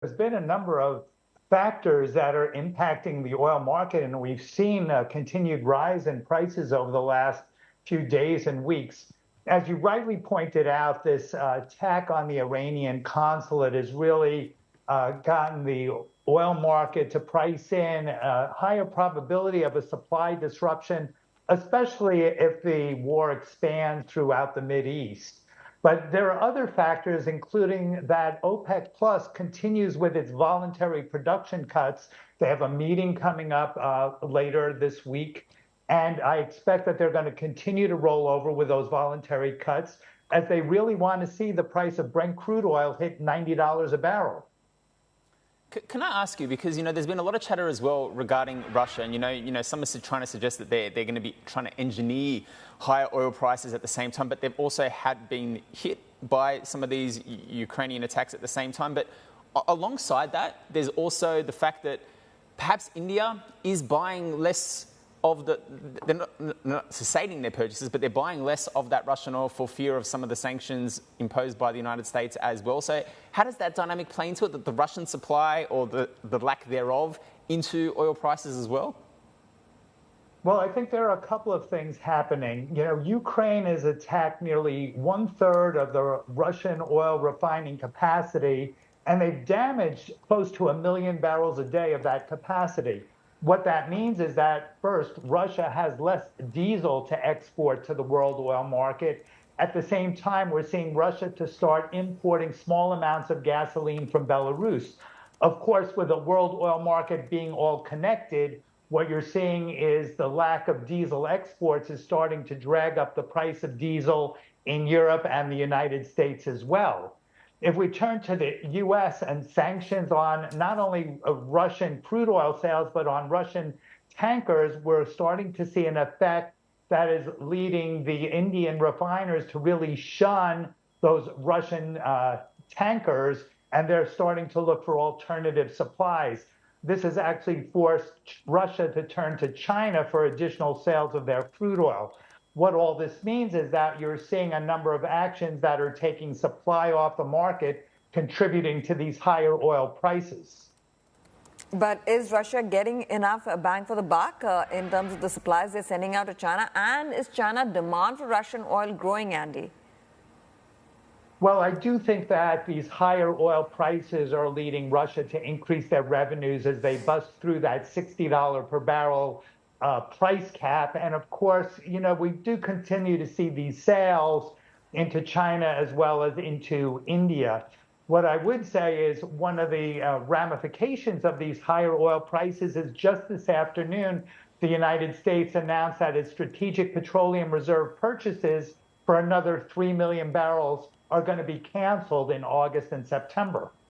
There's been a number of factors that are impacting the oil market, and we've seen a continued rise in prices over the last few days and weeks. As you rightly pointed out, this attack on the Iranian consulate has really gotten the oil market to price in a higher probability of a supply disruption, especially if the war expands throughout the Mideast. But there are other factors, including that OPEC Plus continues with its voluntary production cuts. They have a meeting coming up later this week, and I expect that they're going to continue to roll over with those voluntary cuts as they really want to see the price of Brent crude oil hit $90 a barrel. Can I ask you, because, there's been a lot of chatter as well regarding Russia, and, some are trying to suggest that they're going to be trying to engineer higher oil prices at the same time, but they've also been hit by some of these Ukrainian attacks at the same time. But alongside that, there's also the fact that perhaps India is buying less of they're not cessating their purchases, but they're buying less of that Russian oil for fear of some of the sanctions imposed by the United States as well. So how does that dynamic play into it, that the Russian supply or the lack thereof into oil prices as well? Well, I think there are a couple of things happening. Ukraine has attacked nearly 1/3 of the Russian oil refining capacity, and they've damaged close to 1 million barrels a day of that capacity. What that means is that, first, Russia has less diesel to export to the world oil market. At the same time, we're seeing Russia to start importing small amounts of gasoline from Belarus. Of course, with the world oil market being all connected, what you're seeing is the lack of diesel exports is starting to drag up the price of diesel in Europe and the United States as well. If we turn to the U.S. and sanctions on not only Russian crude oil sales, but on Russian tankers, we're starting to see an effect that is leading the Indian refiners to really shun those Russian tankers, and they're starting to look for alternative supplies. This has actually forced Russia to turn to China for additional sales of their crude oil. What all this means is that you're seeing a number of actions that are taking supply off the market, contributing to these higher oil prices. But is Russia getting enough bang for the buck in terms of the supplies they're sending out to China? And is China demand for Russian oil growing, Andy? Well, I do think that these higher oil prices are leading Russia to increase their revenues as they bust through that $60 per barrel price cap. And of course, we do continue to see these sales into China as well as into India. What I would say is one of the ramifications of these higher oil prices is just this afternoon, the United States announced that its strategic petroleum reserve purchases for another 3 million barrels are going to be canceled in August and September.